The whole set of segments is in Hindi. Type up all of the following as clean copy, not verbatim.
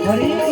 खाने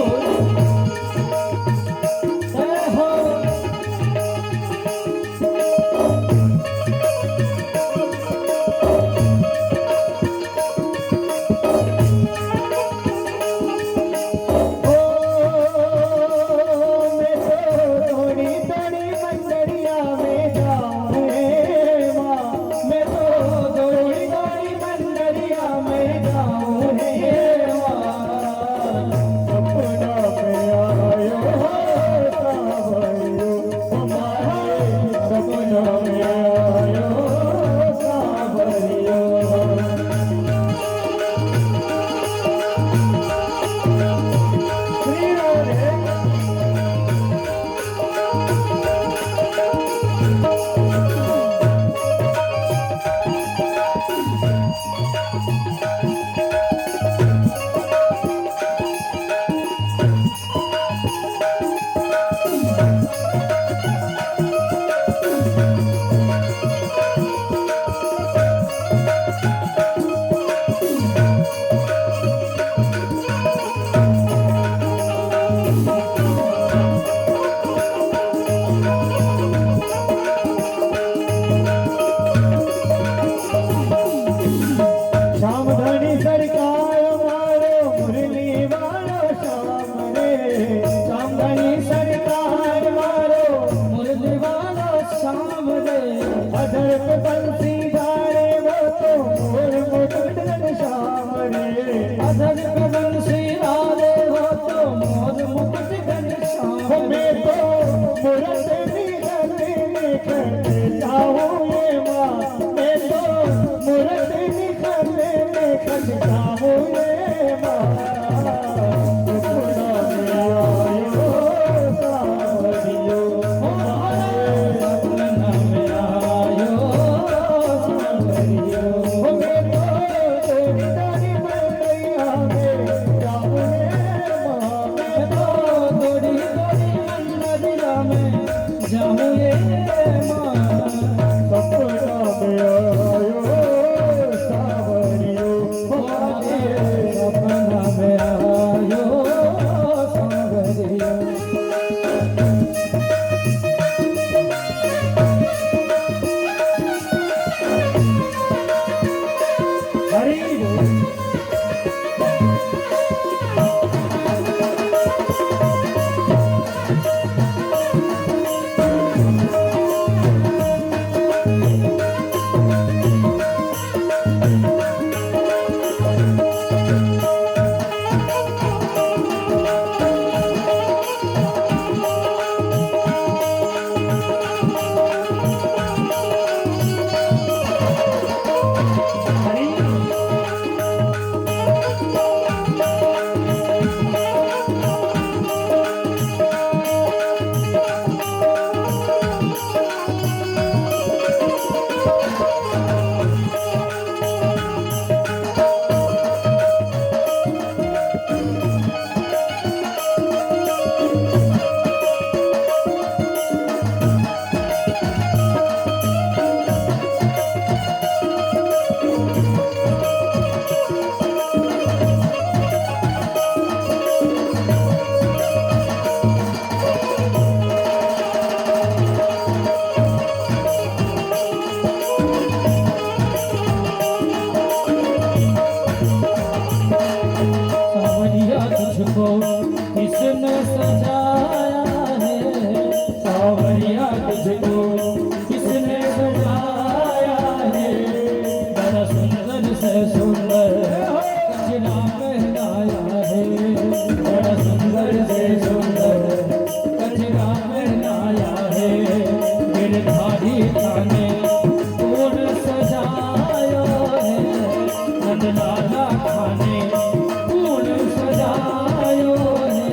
कौन सजायो है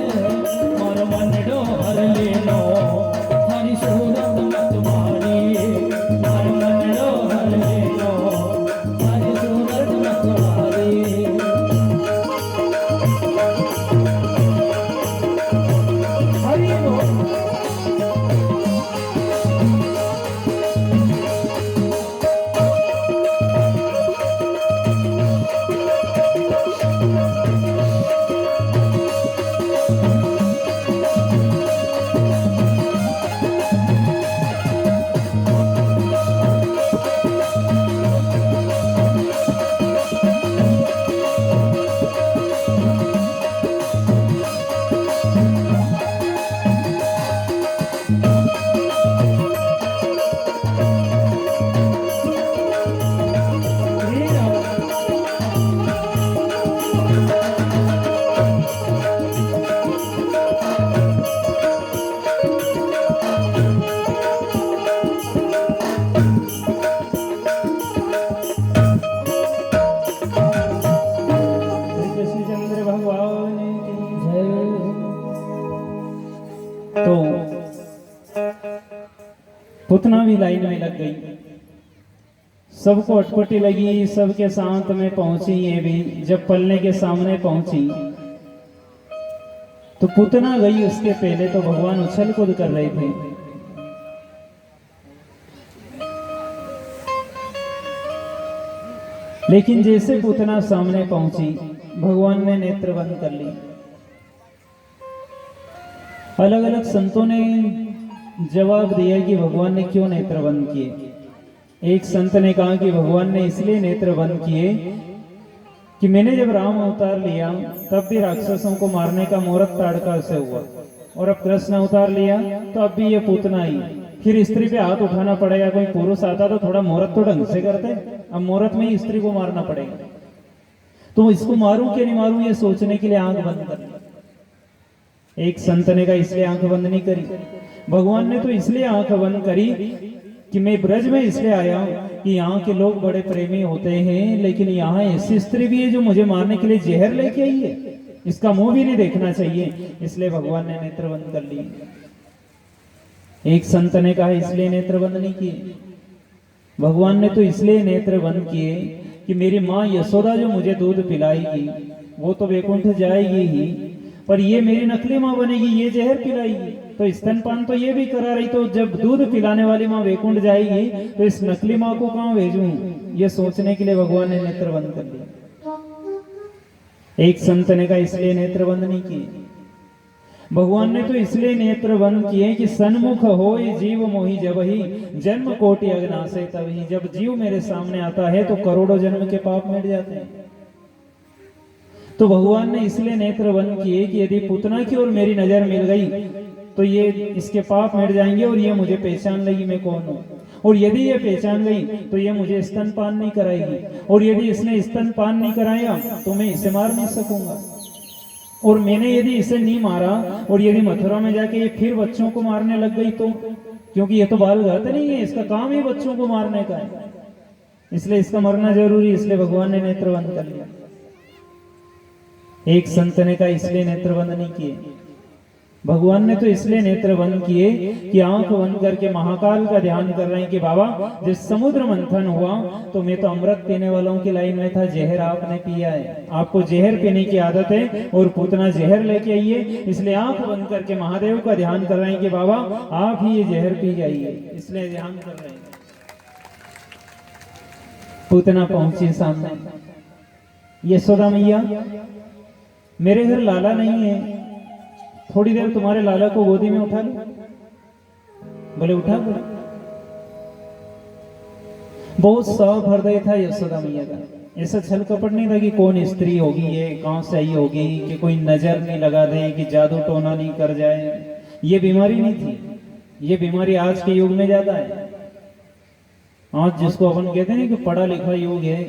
और मन पूतना भी लाइन में लग गई, सबको अटपटी लगी, सबके साथ में पहुंची। ये भी जब पलने के सामने पहुंची तो पूतना गई उसके पहले। तो भगवान उछल कूद कर रहे थे। लेकिन जैसे पूतना सामने पहुंची, भगवान ने नेत्र बंद कर ली। अलग अलग संतों ने जवाब दिया कि भगवान ने क्यों नेत्र बंद किए। एक संत ने कहा कि भगवान ने इसलिए नेत्र बंद किए कि मैंने जब राम अवतार लिया तब भी राक्षसों को मारने का मुहूर्त ताड़का से हुआ, और अब कृष्ण अवतार लिया तो अब भी ये पूतना ही। फिर स्त्री पे हाथ उठाना पड़ेगा। कोई पुरुष आता तो थोड़ा मुहूर्त तो ढंग से करते, अब मुहूर्त में ही स्त्री को मारना पड़ेगा। तो इसको मारूं कि नहीं मारूं, ये सोचने के लिए आंख बंद कर ली। एक संत ने कहा इसलिए आंख बंद नहीं करी, भगवान ने तो इसलिए आंख बंद करी कि मैं ब्रज में इसलिए आया कि यहाँ के लोग बड़े प्रेमी होते हैं, लेकिन यहाँ ऐसी स्त्री भी है जो मुझे मारने के लिए जहर लेके आई है, इसका मुंह भी नहीं देखना चाहिए, इसलिए भगवान ने नेत्र बंद कर लिए। एक संत ने कहा इसलिए नेत्र बंद नहीं किए, भगवान ने तो इसलिए नेत्र बंद किए कि मेरी माँ यशोदा जो मुझे दूध पिलाएगी वो तो वैकुंठ जाएगी ही, पर ये मेरी नकली माँ बनेगी, ये जहर पिलाएगी। तो स्तनपान तो ये भी करा रही, तो जब दूध पिलाने वाली माँ वैकुंठ जाएगी तो इस नकली माँ को कहाँ भेजूं, ये सोचने के लिए भगवान ने नेत्र बंद कर दिया। एक संत ने कहा इसलिए नेत्र बंद नहीं किए, भगवान ने तो इसलिए नेत्र बंद किए कि सन्मुख हो जीव मोहि जब ही जन्म कोटि अग्नाशय तब ही। जब जीव मेरे सामने आता है तो करोड़ों जन्म के पाप मिट जाते हैं। तो भगवान ने इसलिए नेत्र बंद किए कि यदि पूतना की ओर मेरी नजर मिल गई तो ये इसके पाप मिट जाएंगे और ये मुझे पहचान लेगी मैं कौन हूं, और यदि ये पहचान गई तो ये मुझे स्तनपान नहीं कराएगी, और यदि इसने स्तनपान नहीं कराया तो मैं इसे मार नहीं सकूंगा, और मैंने यदि इसे नहीं मारा और यदि मथुरा में जाके ये फिर बच्चों को मारने लग गई तो, क्योंकि ये तो बाल घात नहीं है, इसका काम ही बच्चों को मारने का है, इसलिए इसका मरना जरूरी, इसलिए भगवान ने नेत्र बंद कर लिया। एक संत ने कहा इसलिए नेत्र बंद नहीं किए, भगवान ने तो इसलिए नेत्र बंद किए कि आंख बंद करके महाकाल का ध्यान कर रहे हैं कि बाबा जब समुद्र मंथन हुआ तो मैं तो अमृत पीने वालों की लाइन में था, जहर आपने पिया है, आपको जहर पीने की आदत है और पूतना जहर लेके आई है, इसलिए आंख बंद करके महादेव का ध्यान कर रहे हैं कि बाबा आप ही ये जहर पी जाइए, इसलिए ध्यान कर रहे हैं। पूतना पहुंची सामने, यशोदा मैया मेरे घर लाला नहीं है, थोड़ी देर तुम्हारे लाला को गोदी में उठा लो। बोले उठा लो। बहुत साफ हृदय था यशोदा मैया का, ऐसा छल कपट नहीं था कि कौन स्त्री होगी ये, कहां से आई होगी, कि कोई नजर नहीं लगा दे, कि जादू टोना नहीं कर जाए, ये बीमारी नहीं थी। ये बीमारी आज के युग में ज्यादा है। आज जिसको अपन कहते हैं कि पढ़ा लिखा युग है,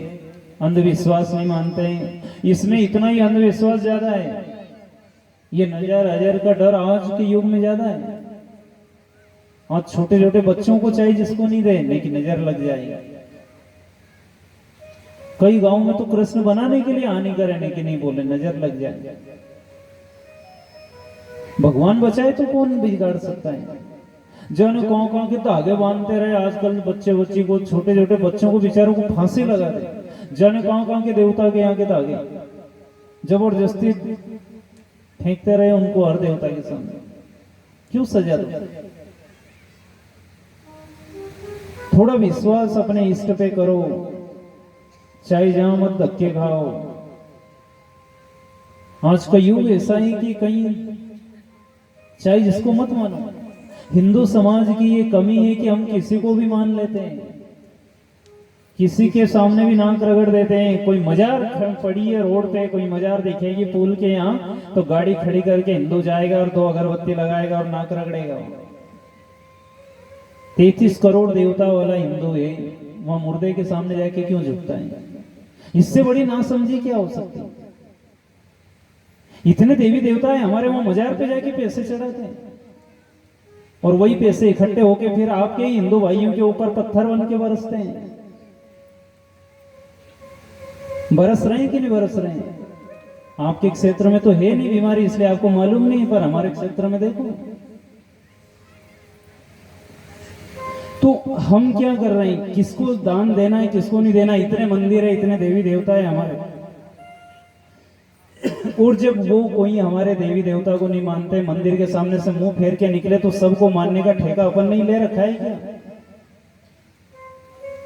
अंधविश्वास नहीं मानते हैं, इसमें इतना ही अंधविश्वास ज्यादा है। ये नजर अजर का डर आज के युग में ज्यादा है। आज छोटे छोटे बच्चों को चाहिए जिसको नहीं दे, लेकिन नजर लग जाएगी। कई गांव में तो कृष्ण बनाने के लिए हानि करने की नहीं बोले, नजर लग जाए। भगवान बचाए तो कौन बिगाड़ सकता है। जन कौन के धागे बांधते रहे आजकल बच्चे को, छोटे छोटे बच्चों को बेचारों को फांसी लगा दे। जन कौन के देवता के यहाँ के धागे जबरदस्ती फेंकते रहे उनको हर देवता के सामने, क्यों सजा दो। थोड़ा विश्वास अपने इष्ट पे करो, चाहे जहां मत धक्के खाओ। आज का युग ऐसा है कि कहीं चाहे जिसको मत मानो। हिंदू समाज की ये कमी है कि हम किसी को भी मान लेते हैं, किसी के सामने भी नाक रगड़ देते हैं। कोई मजार पड़ी है रोड पे, कोई मजार दिखेगी पुल के यहाँ तो गाड़ी खड़ी करके हिंदू जाएगा और 2 अगरबत्ती लगाएगा और नाक रगड़ेगा। 33 करोड़ देवता वाला हिंदू है, वहां मुर्दे के सामने जाके क्यों झुकता है। इससे बड़ी नासमझी क्या हो सकती। इतने देवी देवता है हमारे, वहां मजार पे जाके पैसे चढ़ाते हैं और वही पैसे इकट्ठे होके फिर आपके हिंदू भाइयों के ऊपर पत्थर बन के बरसते हैं। बरस रहे हैं कि नहीं बरस रहे हैं। आपके क्षेत्र में तो है नहीं बीमारी, इसलिए आपको मालूम नहीं, पर हमारे क्षेत्र में देखो तो हम क्या कर रहे हैं, किसको दान देना है किसको नहीं देना। इतने मंदिर है, इतने देवी देवता है हमारे, और जब वो कोई हमारे देवी देवता को नहीं मानते, मंदिर के सामने से मुंह फेर के निकले, तो सबको मानने का ठेका अपन नहीं ले रखा है क्या?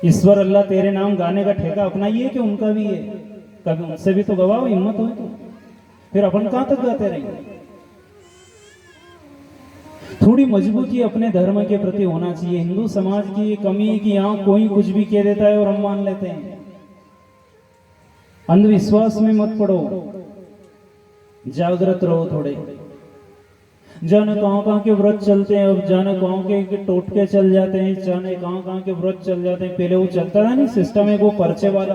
ईश्वर अल्लाह तेरे नाम गाने का ठेका अपना ही है कि उनका भी है? कभी उनसे भी तो गवाओ, हिम्मत हो तो। फिर अपन कहां तक गाते रहेंगे? थोड़ी मजबूती अपने धर्म के प्रति होना चाहिए। हिंदू समाज की ये कमी है कि यहाँ कोई कुछ भी कह देता है और हम मान लेते हैं। अंधविश्वास में मत पड़ो, जागृत रहो थोड़े। जाने कहां के व्रत चलते हैं, अब जाने कहां के टोटके चल जाते हैं, जाने कहां के व्रत चल जाते हैं। पहले वो चलता था नहीं सिस्टम है वो पर्चे वाला,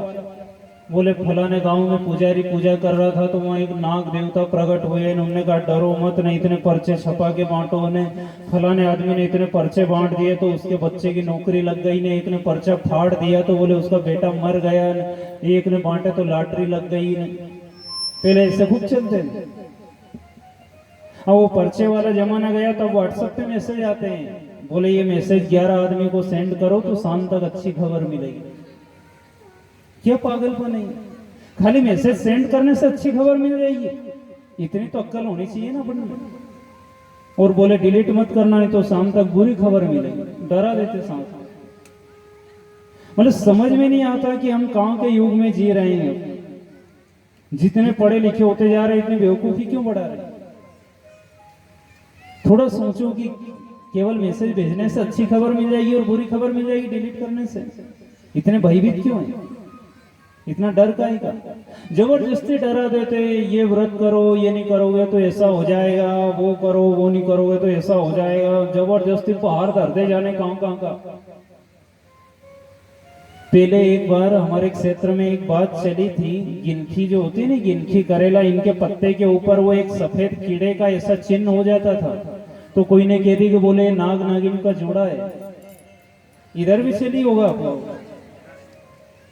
बोले फलाने गांव में पुजारी पूजा कर रहा था तो वहाँ एक नाग देवता प्रकट हुए, उन्होंने कहा डरो मत, नहीं इतने पर्चे छपा के बांटो ने। फलाने आदमी ने इतने पर्चे बांट दिए तो उसके बच्चे की नौकरी लग गई ने। एक ने पर्चा फाड़ दिया तो बोले उसका बेटा मर गया, एक ने बांटे तो लॉटरी लग गई ने। पहले ऐसे खूब चलते थे। अब वो पर्चे वाला जमाना गया तब व्हाट्सएप पे मैसेज आते हैं, बोले ये मैसेज 11 आदमी को सेंड करो तो शाम तक अच्छी खबर मिलेगी। क्या पागलपन है? खाली मैसेज सेंड करने से अच्छी खबर मिल जाएगी? इतनी तो अक्ल होनी चाहिए ना अपन में। और बोले डिलीट मत करना नहीं तो शाम तक बुरी खबर मिलेगी, डरा देते साथ। मतलब समझ में नहीं आता कि हम कहां के युग में जी रहे हैं। जितने पढ़े लिखे होते जा रहे हैं, इतनी बेवकूफी क्यों बढ़ा रहे हैं? थोड़ा सोचो कि केवल मैसेज भेजने से अच्छी खबर मिल जाएगी और बुरी खबर मिल जाएगी डिलीट करने से। इतने भयभीत क्यों हैं? इतना डर का ही का? जबरदस्ती डरा देते, ये व्रत करो, ये नहीं करोगे तो ऐसा हो जाएगा, वो करो, वो नहीं करोगे तो ऐसा हो जाएगा। जबरदस्ती पहाड़ धरते जाने कहां का। पहले एक बार हमारे क्षेत्र में एक बात चली थी, गिलखी जो होती है ना, गिलखी करेला, इनके पत्ते के ऊपर वो एक सफेद कीड़े का ऐसा चिन्ह हो जाता था। तो कोई ने कह दी कि बोले नाग नागिन का जोड़ा है। इधर भी चली होगा अफवाह।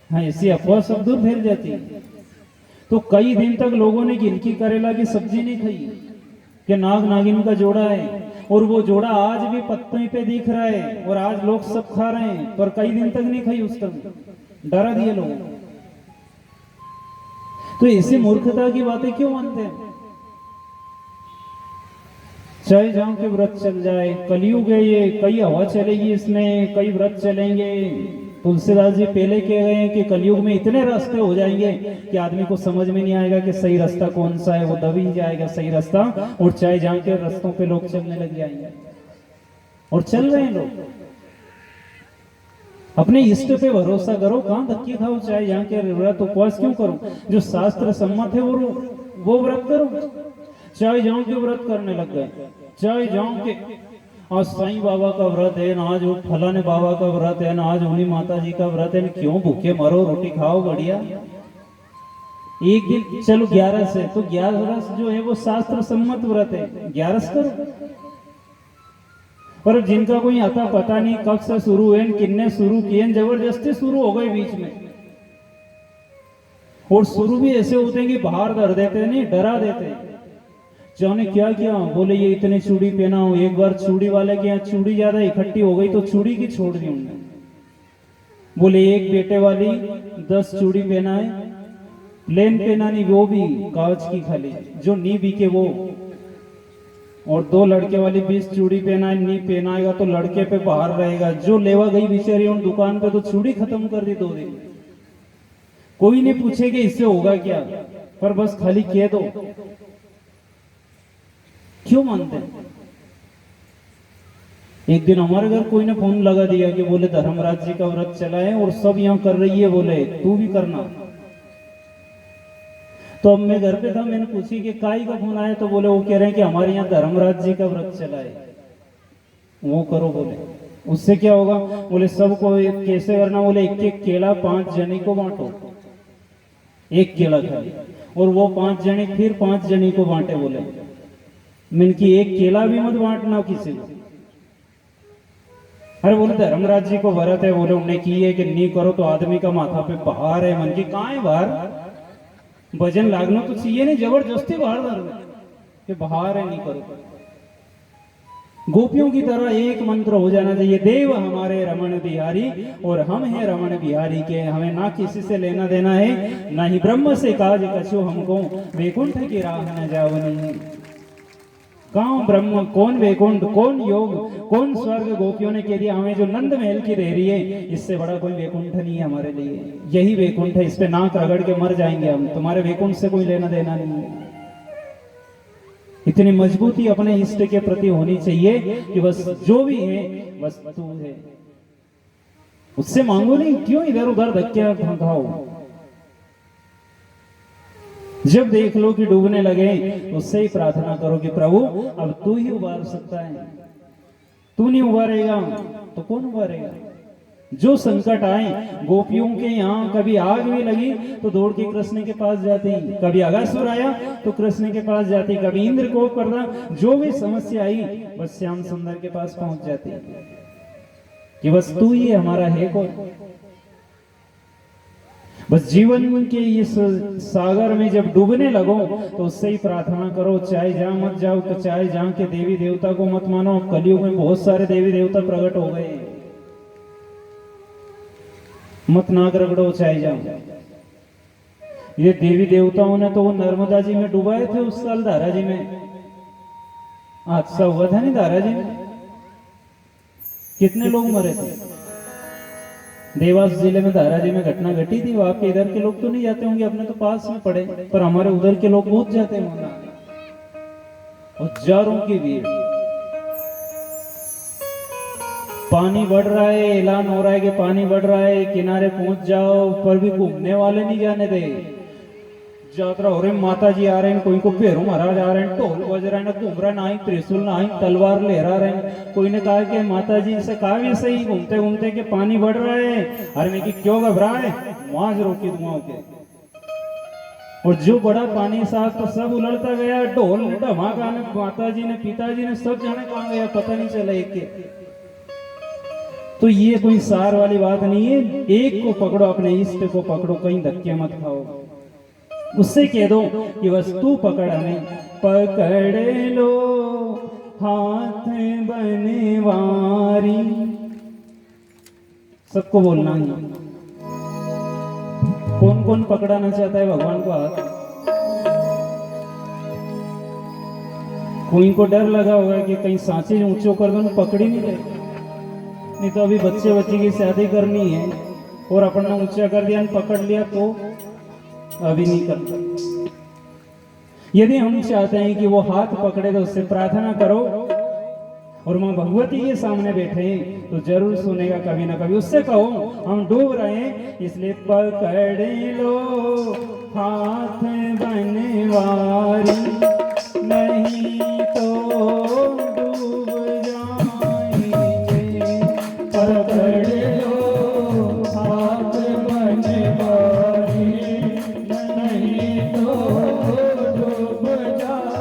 हाँ, ऐसी अफवाह सब दूर फैल जाती है। तो कई दिन तक लोगों ने गिलकी करेला की सब्जी नहीं खाई कि नाग नागिन का जोड़ा है। और वो जोड़ा आज भी पत्तों पे दिख रहा है और आज लोग सब खा रहे हैं, पर कई दिन तक नहीं खाई उसका, डरा दिए लोग। तो ऐसी मूर्खता की बातें क्यों मानते हैं? चाहे जहां के व्रत चल जाए, कलयुग है ये, कई हवा चलेगी इसमें, कई व्रत चलेंगे। तुलसीदास जी पहले कह गए हैं कि कलयुग में इतने रास्ते हो जाएंगे कि आदमी को समझ में नहीं आएगा कि सही रास्ता कौन सा है, वो दब ही जाएगा सही रास्ता। और चाहे जहां के रास्तों पे लोग चलने लग जाएंगे, और चल रहे हैं लोग। अपने इष्ट पे भरोसा करो, कहां धक्के खाओ। चाहे जहां के व्रत उपवास क्यों करो, जो शास्त्र सम्मत है वो व्रत करो। चाहे जहां के व्रत करने लग गए, चाहे जहां के आज साईं बाबा का व्रत है ना, आज वो फलाने बाबा का व्रत है ना, आज उन्हीं माता जी का व्रत है, क्यों भूखे मरो, रोटी खाओ बढ़िया। एक दिन चलो 11 से, तो 11 जो है वो शास्त्र सम्मत व्रत है, 11 करो। पर जिनका कोई आता पता नहीं कब से शुरू है, किन्ने शुरू किए, जबरदस्ती शुरू हो गए बीच में। और शुरू भी ऐसे होते हैं कि बाहर धर देते नहीं, डरा देते। जाने क्या किया, बोले ये इतने चूड़ी पहना हो। एक बार चूड़ी वाले के यहाँ चूड़ी ज्यादा इकट्ठी हो गई तो चूड़ी की छोड़ दी उन्होंने। बोले एक बेटे वाली 10 चूड़ी पहना है, प्लेन पहना नहीं, वो भी कांच की खाली, जो नी बिके वो। और 2 लड़के वाली 20 चूड़ी पहना है, नी पहनाएगा तो लड़के पे बाहर रहेगा। जो लेवा गई बेचारी उन दुकान पे तो चूड़ी खत्म कर दी 2 दिन। कोई नहीं पूछेगा इससे होगा क्या, पर बस खाली कह दो। क्यों मानते हैं? एक दिन हमारे घर कोई ने फोन लगा दिया कि बोले धर्मराज जी का व्रत चला है और सब यहाँ कर रही है, बोले तू भी करना। तो अब मैं घर पे था, मैंने पूछी कि काई का फोन आया, तो बोले वो कह रहे हैं कि हमारे यहाँ धर्मराज जी का व्रत चला है, वो करो। बोले उससे क्या होगा? बोले सबको कैसे करना? बोले एक केला 5 जने को बांटो, एक केला खाली, और वो 5 जने फिर 5 जने को बांटे। बोले मैंने कि एक केला भी मत बांटना किसी को। अरे बोले धर्मराज जी को व्रत है, बोले उन्हें की है कि नहीं करो तो आदमी का माथा पे बाहर है। मन की कहाँ है बाहर? भजन लागना तो चाहिए नहीं, जबरदस्ती बाहर धर कि बाहर है, नहीं करो। गोपियों की तरह एक मंत्र हो जाना चाहिए, देव हमारे रमण बिहारी और हम हैं रमण बिहारी के, हमें ना किसी से लेना देना है, ना ही ब्रह्म से काज कछु हमको, वैकुंठ की राह न जावनी। कौन ब्रह्म, कौन वैकुंठ, कौन योग, कौन स्वर्ग गोपियों ने कह दिया हमें जो नंद महल की रह रही है, इससे बड़ा कोई वैकुंठ नहीं है हमारे लिए, यही वैकुंठ है, इस पे नाक रगड़ के मर जाएंगे हम, तुम्हारे वैकुंठ से कोई लेना देना नहीं है। इतनी मजबूती अपने इष्ट के प्रति होनी चाहिए कि बस जो भी है बस तू है, उससे मांगो नहीं, क्यों इधर उधर धक्के खाओ। जब देख लो कि डूबने लगे तो उससे ही प्रार्थना करो कि प्रभु अब तू ही उबार सकता है, तू नहीं उबारेगा तो कौन उबारेगा। जो संकट आए, गोपियों के यहाँ कभी आग भी लगी तो दौड़ के कृष्ण के पास जाती, कभी अगासुर आया तो कृष्ण के पास जाती, कभी इंद्र कोप करना, जो भी समस्या आई बस श्याम सुंदर के पास पहुंच जाती कि बस तू ही हमारा है कौन। बस जीवन के इस सागर में जब डूबने लगो तो उससे ही प्रार्थना करो, चाहे जहां मत जाओ, तो चाहे जहां के देवी देवता को मत मानो। कलयुग में बहुत सारे देवी देवता प्रकट हो गए, मत नाक रगड़ो चाहे जाओ। ये देवी देवताओं ने तो वो नर्मदा जी में डुबाए थे उस साल धारा जी में, हादसा हुआ था नहीं धारा जी में, कितने लोग मरे थे। देवास जिले में धारा जी में घटना घटी थी। वो आपके इधर के लोग तो नहीं जाते होंगे, अपने तो पास में पड़े, पर हमारे उधर के लोग बहुत जाते हैं वहां, हजारों की भीड़। पानी बढ़ रहा है, ऐलान हो रहा है कि पानी बढ़ रहा है, किनारे पहुंच जाओ, पर भी घूमने वाले नहीं जाने दे। यात्रा हो रही, माता जी आ रहे हैं, कोई को भेरू महाराज आ रहे हैं, ढोल बज रहे हैं, घूम रहा, ना ही त्रिशूल ना ही तलवार लहरा रहे हैं। कोई ने कहा कि माता जी से कहा भी सही घूमते घूमते कि पानी बढ़ रहा है, अरे मैं कि क्यों घबराए, माज रोकी धुआं के। और जो बड़ा पानी साफ तो सब उलटता गया, ढोल धमाका, माता जी ने पिताजी ने सब जाने कहाँ गया पता नहीं चला एक के। तो ये कोई सार वाली बात नहीं है, एक को पकड़ो, अपने इष्ट को पकड़ो, कहीं धक्के मत खाओ। उससे कह दो कि बस तू पकड़ हमें, पकड़ लो हाथ बनवारी, सबको बोलना है। कौन कौन पकड़ाना चाहता है भगवान को हाथ? कोई को डर लगा होगा कि कहीं सांचे ऊंचो कर दो, पकड़ी नहीं गए, नहीं तो अभी बच्चे बच्चे की शादी करनी है और अपना ऊंचा कर दिया, पकड़ लिया तो अभी नहीं करता। यदि हम चाहते हैं कि वो हाथ पकड़े तो उससे प्रार्थना करो, और मां भगवती के सामने बैठे हैं तो जरूर सुनेगा कभी ना कभी। उससे कहो हम डूब रहे हैं, इसलिए पकड़ लो हाथ बनवारी, नहीं तो डूब जाएंगे। पकड़ लो हाथ बनवारी, नहीं तो डूब जाएंगे।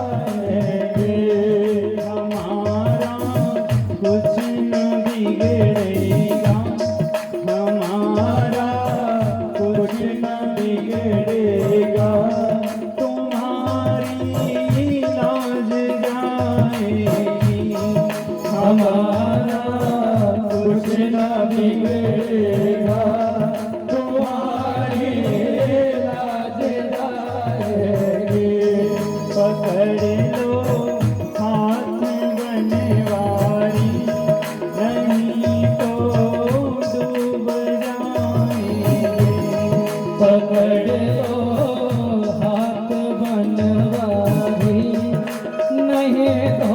हमारा कुछ न बिगड़ेगा, हमारा कुछ न बिगड़ेगा, तुम्हारी लाज जाएगी। हमारा कुछ न बिगड़ेगा, तुम्हारी लाज जाएगी। पकड़ लो हाथ बनवारी, नहीं तो डूब जाएंगे। पकड़ लो हाथ बनवारी, नहीं तो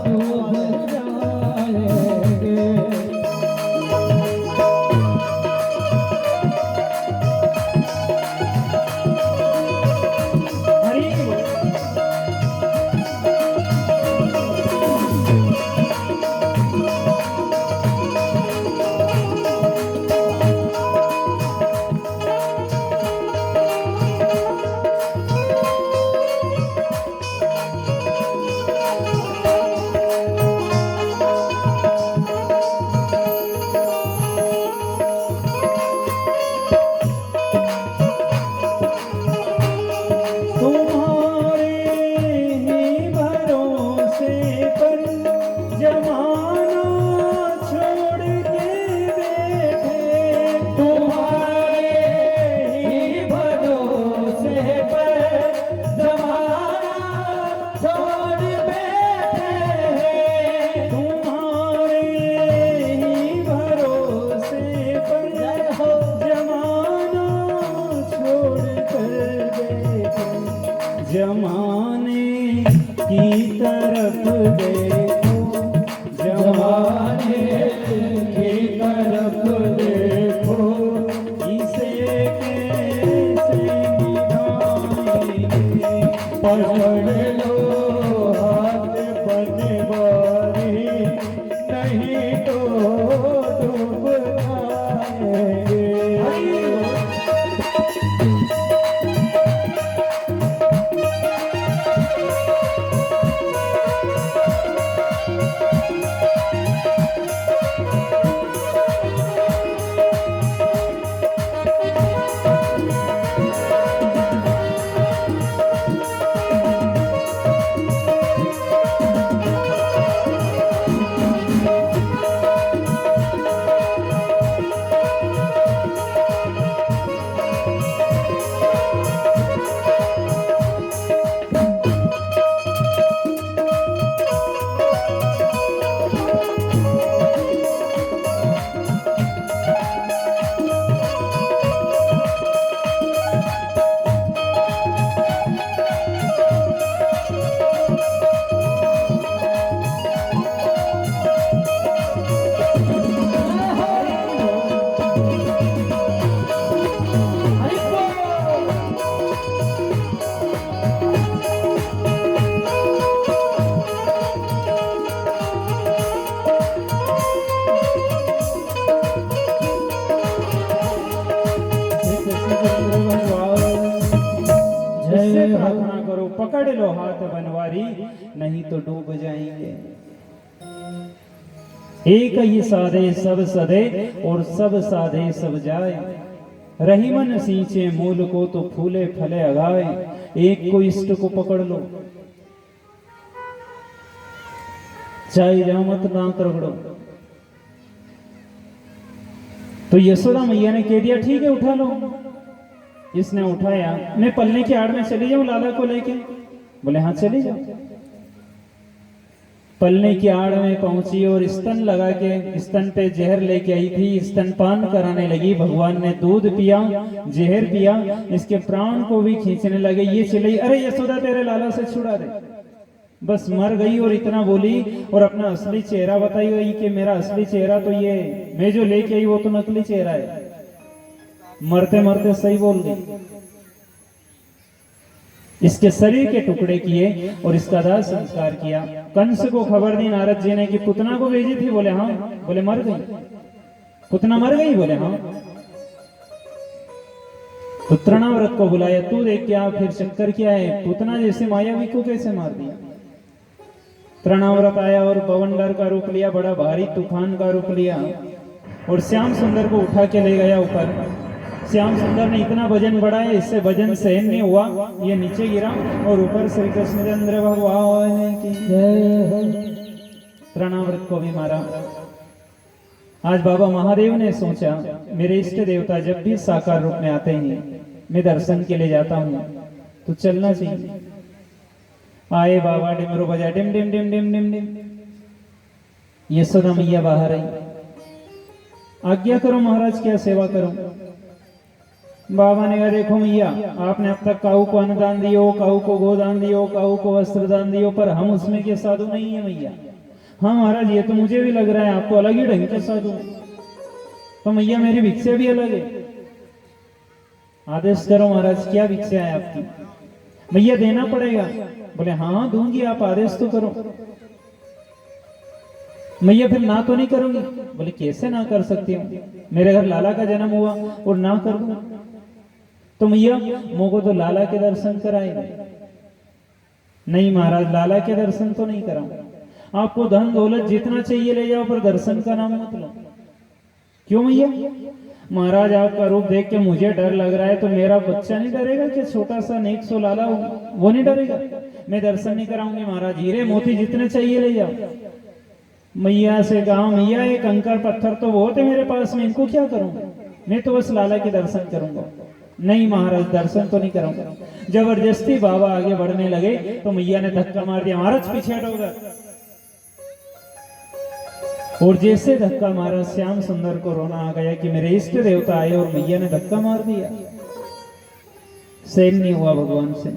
डूब जाएंगे। हरि जमाने की तरफ देखो, जमाने की तरफ देखो, इसे कैसे निभाएंगे। पकड़ लो हाथ बनवारी, नहीं तो डूब जाएंगे। प्रार्थना करो, पकड़ लो हाथ बनवारी, नहीं तो डूब जाएंगे। एक ही साधे सब सदे, और सब साधे सब जाए। रही मन सींचे मूल को, तो फूले फले अगाए। एक को इष्ट को पकड़ लो, चाहे जाओ मत दांत रगड़ो। तो यशोदा मैया ने कह दिया ठीक है उठा लो। इसने उठाया, मैं पलने की आड़ में चली जाऊं लाला को लेके? बोले हाँ चली जाओ। पलने की आड़ में पहुंची और स्तन लगा के स्तन पे जहर लेके आई थी, स्तनपान कराने लगी। भगवान ने दूध पिया, जहर पिया, इसके प्राण को भी खींचने लगे। ये चिल्लाई, अरे यशोदा तेरे लाला से छुड़ा दे। बस मर गई और इतना बोली और अपना असली चेहरा बताई हुई कि मेरा असली चेहरा तो ये, मैं जो लेके आई वो तो नकली चेहरा है। मरते मरते सही बोल गई। इसके शरीर के टुकड़े किए और इसका दाह संस्कार किया। कंस को खबर दी नारद जी ने कि पुतना को भेजी थी। बोले हाँ। बोले मर गई? पुतना मर गई? बोले हाँ। तो तृणाव्रत को बुलाया, तू देख क्या फिर चक्कर क्या है, पुतना जैसे मायावी को कैसे मार दिया? तृणाव्रत आया और बवंडर का रूप लिया, बड़ा भारी तूफान का रूप लिया और श्याम सुंदर को उठा के ले गया ऊपर। श्याम सुंदर ने इतना वजन बढ़ाया, इससे वजन सहन नहीं हुआ, ये नीचे गिरा और ऊपर श्री कृष्णचंद्र भगवान की जय। तृणाव्रत को भी मारा। आज बाबा महादेव ने सोचा मेरे इष्ट देवता जब भी साकार रूप में आते हैं मैं दर्शन के लिए जाता हूँ तो चलना चाहिए। आए बाबा, डिमरू बजा, dim dim dim dim dim dim. Yashoda मैया बाहर आई, आज्ञा करो महाराज क्या सेवा करो? बाबा ने कहा देखो मैया, आपने अब तक काऊ को अन्नदान दियो, काऊ को गोदान दियो, काऊ को वस्त्र दान दियो, पर हम उसमें के साधु नहीं है मैया। हाँ महाराज ये तो मुझे भी लग रहा है, आप तो अलग ही ढंग के साधु। तो मैया मेरी भिक्षा भी अलग है। आदेश करो महाराज, क्या भिक्षा है आपकी? मैया देना पड़ेगा। बोले हाँ दूंगी, आप आदेश तो करो। मैया फिर ना तो नहीं करूंगी? बोले कैसे ना कर सकती हूँ, मेरे घर लाला का जन्म हुआ और ना कर दूं? तो मैया मुझको तो लाला के दर्शन कराए। नहीं महाराज, लाला के दर्शन तो नहीं कराऊं। आपको धन दौलत जितना चाहिए ले जाओ, पर दर्शन का नाम मत लो। क्यों मैया? महाराज आपका रूप देख के मुझे डर लग रहा है, तो मेरा बच्चा नहीं डरेगा कि छोटा सा नेक सो लाला हो, वो नहीं डरेगा? मैं दर्शन नहीं कराऊंगी महाराज, हीरे मोती जितने चाहिए ले जाओ। मैया से कहा मैया एक कंकड़ पत्थर तो बहुत है मेरे पास में, इनको क्या करूंगा? मैं तो बस लाला के दर्शन करूंगा। नहीं महाराज दर्शन तो नहीं करूंगा। जबरदस्ती बाबा आगे बढ़ने लगे तो मैया ने धक्का मार दिया, महाराज पीछे हटोगा। और जैसे धक्का मारा श्याम सुंदर को रोना आ गया कि मेरे इष्ट देवता आए और मैया ने धक्का मार दिया। सहन नहीं हुआ भगवान से।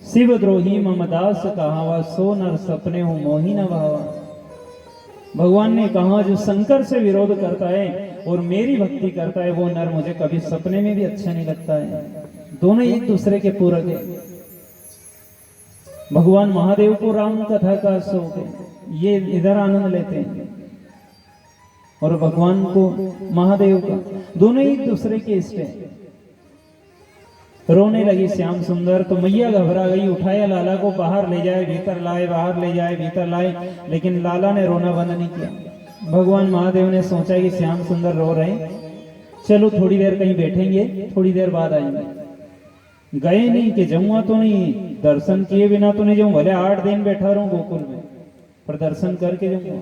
शिवद्रोही ममदास कहावा, सो नर सपने हो मोही न भावा। भगवान ने कहा जो शंकर से विरोध करता है और मेरी भक्ति करता है वो नर मुझे कभी सपने में भी अच्छा नहीं लगता है। दोनों एक दूसरे के पूरक है। भगवान महादेव को राम कथा का शौक है, ये इधर आनंद लेते हैं, और भगवान को महादेव का, दोनों एक दूसरे के इष्ट हैं। रोने लगी श्याम सुंदर तो मैया घबरा गई, उठाया लाला को, बाहर ले जाए भीतर लाए, बाहर ले जाए भीतर लाए, लेकिन लाला ने रोना बंद नहीं किया। भगवान महादेव ने सोचा कि श्याम सुंदर रो रहे हैं, चलो थोड़ी देर कहीं बैठेंगे, थोड़ी देर बाद आएंगे। गए नहीं कि जाऊंगा तो नहीं, दर्शन किए बिना तो नहीं जाऊं, भले 8 दिन बैठा रहूं गोकुल में, पर दर्शन करके जाऊंगा।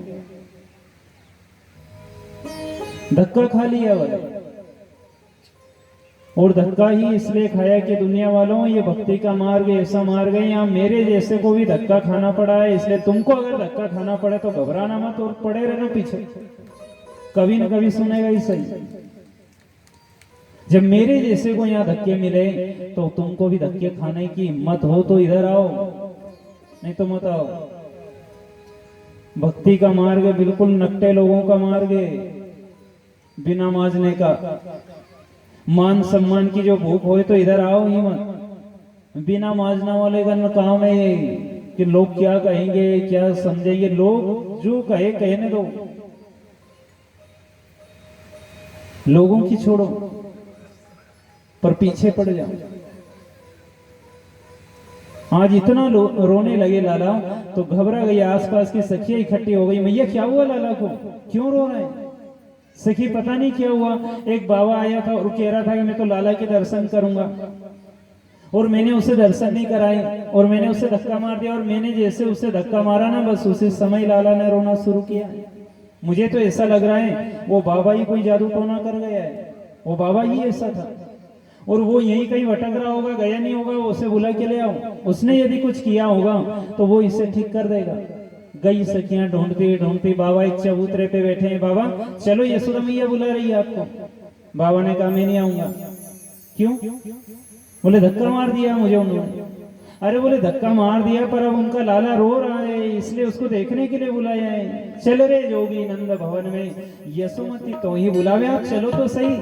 धक्का खा लिया वाले, और धक्का ही इसलिए खाया कि दुनिया वालों ये भक्ति का मार्ग ऐसा मार्ग है, यहाँ मेरे जैसे को भी धक्का खाना पड़ा है, इसलिए तुमको अगर धक्का खाना पड़े तो घबराना मत और पड़े रहना पीछे, कभी न कभी सुनेगा ही सही। जब मेरे जैसे को यहाँ धक्के मिले तो तुमको भी धक्के खाने की हिम्मत हो तो इधर आओ, नहीं तो मत आओ। भक्ति का मार्ग बिल्कुल नट्टे लोगों का मार्ग है, बिना माजने का। मान सम्मान की जो भूख हो तो इधर आओ ही मत। बिना माजना वाले का काम है कि लोग क्या कहेंगे, क्या समझेंगे। लोग जो कहे कहने दो, लोगों की छोड़ो, पर पीछे पड़ जाओ। आज इतना रोने लगे लाला तो घबरा गई, आसपास की सखियां इकट्ठी हो गई। मैया क्या हुआ लाला को, क्यों रो रहे हैं? सखी पता नहीं क्या हुआ। एक बाबा आया था और कह रहा था कि मैं तो लाला के दर्शन करूंगा, और मैंने उसे दर्शन नहीं कराए और मैंने उसे धक्का मार दिया, और मैंने जैसे उसे धक्का मारा ना, बस उसी समय लाला ने रोना शुरू किया। मुझे तो ऐसा लग रहा है वो बाबा ही कोई जादू टोना कर गया है, वो बाबा ही ऐसा था, और वो यहीं कहीं भटक रहा होगा, गया नहीं होगा, उसे बुला के ले आओ। उसने यदि कुछ किया होगा तो वो इसे ठीक कर देगा। गई सखियां ढूंढती ढूंढती, बाबा एक चबूतरे पे बैठे हैं। बाबा चलो यशोदा मैया बुला रही है आपको। बाबा ने कहा मैं नहीं आऊंगा। क्यों? बोले धक्का मार दिया मुझे उन्होंने। अरे बोले धक्का मार दिया, पर अब उनका लाला रो रहा है, इसलिए उसको देखने के लिए बुलाया है। चल रे जोगी नंद भवन में यशोमती तो ही बुलावे, आप चलो तो सही,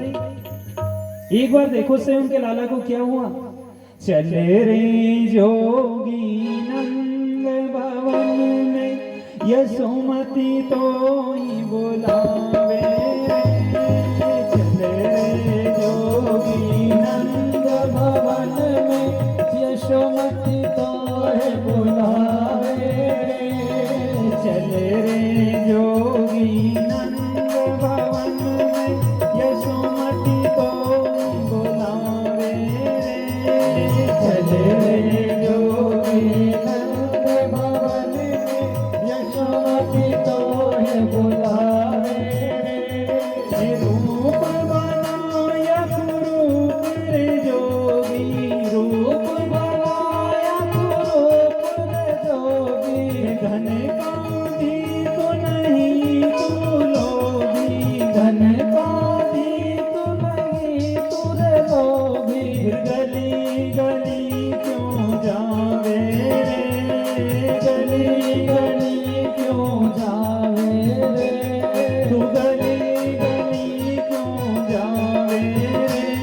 एक बार देखो से उनके लाला को क्या हुआ। चले रे जोगी नंद भवन में यशोमती तो ही बुलावे, चले रे जोगी नंद भवन में यशोमती तो है बुलावे, चले रे जोगी नंद भवन में यशोमती तो बुलावे, चले रे जोगी नंद भवन में यशोमती तो है बुलावे। रूप बनाया कुरूप रे जोगी, रूप बनाया कुरूप रे जोगी, धन का दी तो नहीं तू लोभी, धन का दी तो नहीं तू रे लोभी, गली गली क्यों जावे रे, गली गली क्यों जावे रे, तू गली गली क्यों जावे रे,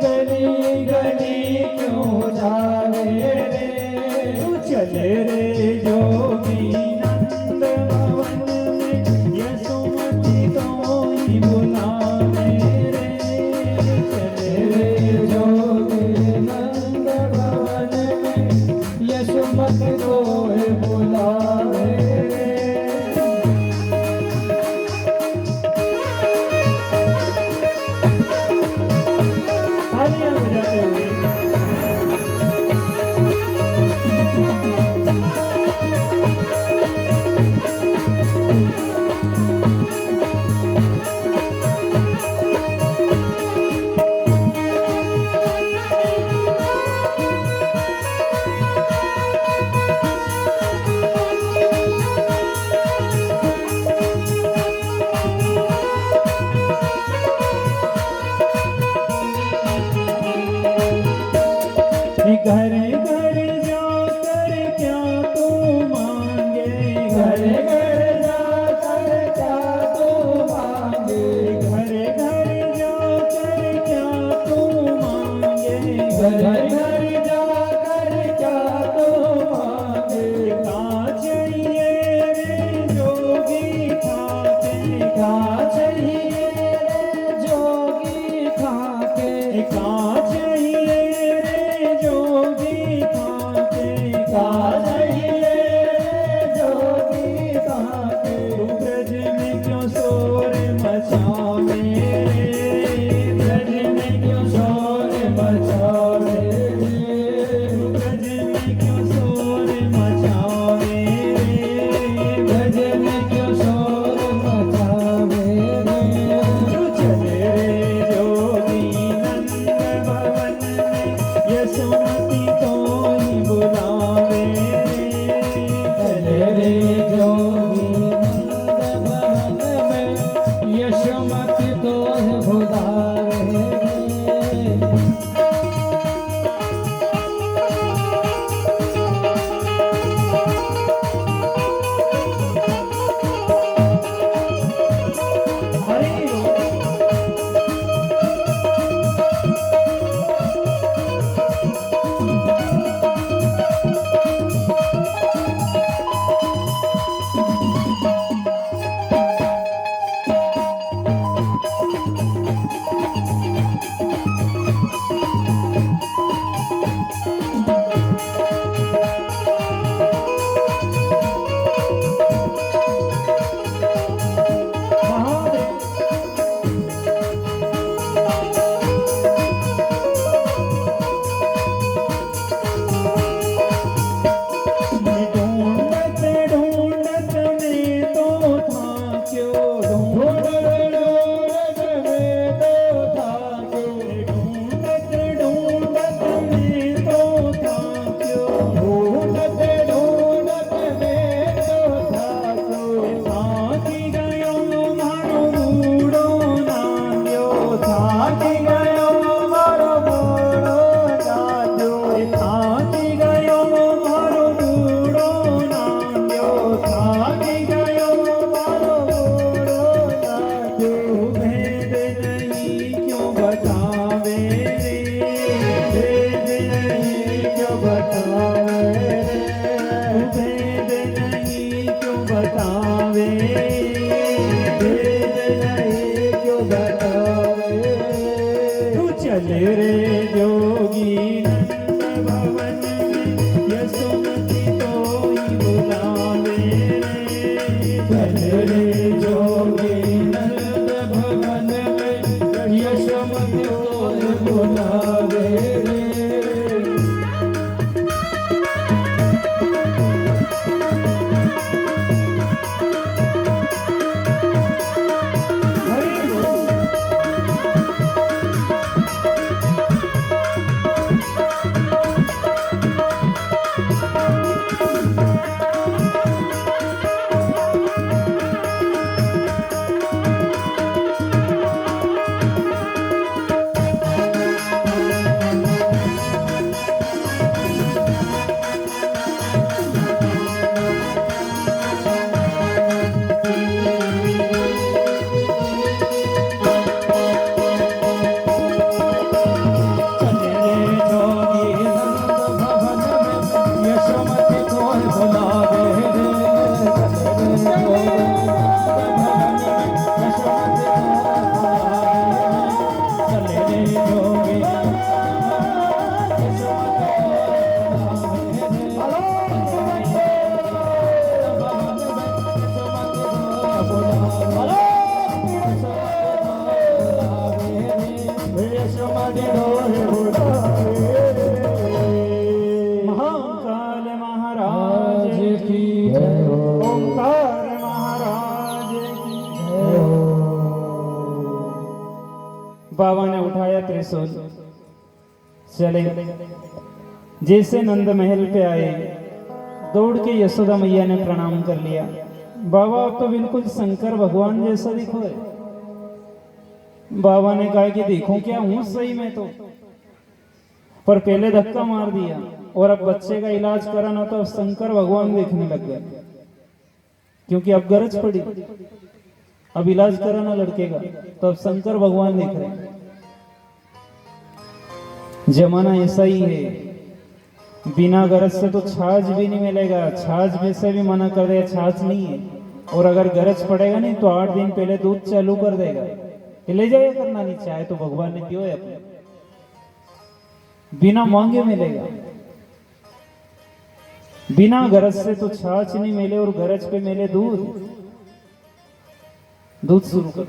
गली गली क्यों जावे रे, तू चले रे जोगी नंद भवन में यशोमती तो ही बुलावे रे, चले रे जोगी नंद भवन में यशोमती तो ही बुलावे रे। तालियां बजाते हुए घर घर महाकाल महाराज की जय, ओंकार महाराज की जय। बाबा ने उठाया त्रिशूल, चले। जैसे नंद महल पे आए, दौड़ के यशोदा मैया ने प्रणाम कर लिया। बाबा आप तो बिल्कुल शंकर भगवान जैसा दिखो है। बाबा ने कहा कि देखो क्या हूं सही में तो, पर पहले धक्का मार दिया और अब बच्चे का इलाज कराना तो अब शंकर भगवान देखने लग गए, क्योंकि अब गरज पड़ी। अब इलाज कराना लड़के का तो अब शंकर भगवान देख रहे हैं। जमाना ऐसा ही है, बिना गरज से तो छाछ भी नहीं मिलेगा। छाछ में से भी मना कर दे, छाछ नहीं है। और अगर गरज पड़ेगा नहीं तो 8 दिन पहले दूध चालू कर देगा कि ले जाए, करना नहीं चाहे तो भगवान ने दियो है अपने, बिना मांगे मिलेगा। बिना गरज से तो छाछ नहीं मिले और गरज पे मिले दूध, दूध शुरू कर।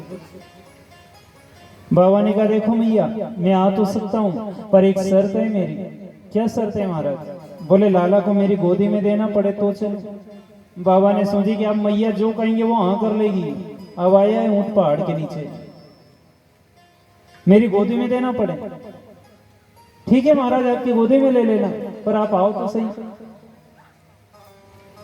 बाबा ने कहा देखो मैया मैं आ तो सकता हूं, पर एक शर्त है मेरी। क्या शर्त है महाराज? बोले लाला को मेरी गोदी में देना पड़े तो चलो। बाबा ने सोची कि अब मैया जो कहेंगे वो हाँ कर लेगी। अब आया है ऊंट पहाड़ के नीचे, मेरी गोदी में देना पड़े। ठीक है महाराज आपकी गोदी में ले लेना, पर आप आओ तो सही।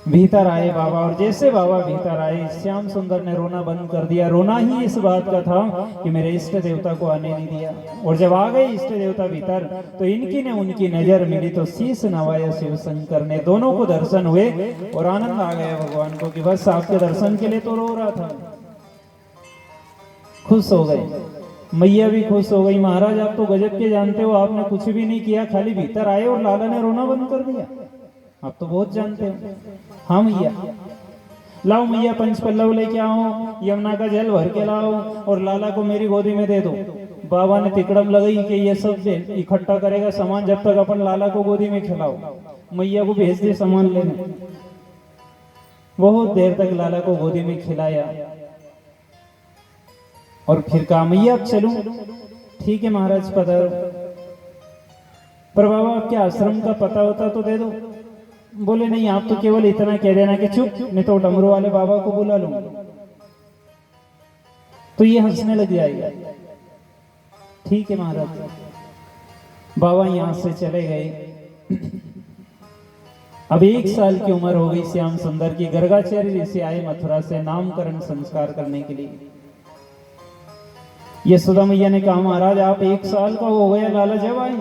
भीतर आए बाबा, और जैसे बाबा भीतर आए श्याम सुंदर ने रोना बंद कर दिया। रोना ही इस बात का था कि मेरे इष्ट देवता को आने नहीं दिया। और जब आ गए इष्ट देवता भीतर तो इनकी ने उनकी नजर मिली तो शीश नवाया शिव शंकर ने। दोनों को दर्शन हुए और आनंद आ गया भगवान को कि बस आपके दर्शन के लिए तो रो रहा था। खुश हो गए, मैया भी खुश हो गई। महाराज आप तो गजब के जानते हो, आपने कुछ भी नहीं किया, खाली भीतर आए और लाला ने रोना बंद कर दिया। आप तो बहुत जानते हो। हाँ मैया लाओ, मैया पंच पल्लव लेके आओ, यमुना का जल भर के लाओ और लाला को मेरी गोदी में दे दो। बाबा ने तिकड़म लगाई कि ये सब इकट्ठा करेगा सामान, जब तक अपन लाला को गोदी में खिलाओ। मैया को भेज दे सामान लेने। बहुत देर तक लाला को गोदी में खिलाया और फिर कहा मैया अब चलूं? ठीक है महाराज पधारो, पर बाबा आपके आश्रम का पता होता तो दे दो। बोले नहीं आप तो केवल इतना कह देना कि चुप, नहीं तो डमरू वाले बाबा को बुला लूं तो ये हंसने लग जाएगा। ठीक है महाराज। बाबा यहां से चले गए। अब 1 साल की उम्र हो गई श्याम सुंदर की। गर्गाचार्य ऋषि आए मथुरा से नामकरण संस्कार करने के लिए। यशोदा मैया ने कहा महाराज आप 1 साल का हो गया लाला जब आए?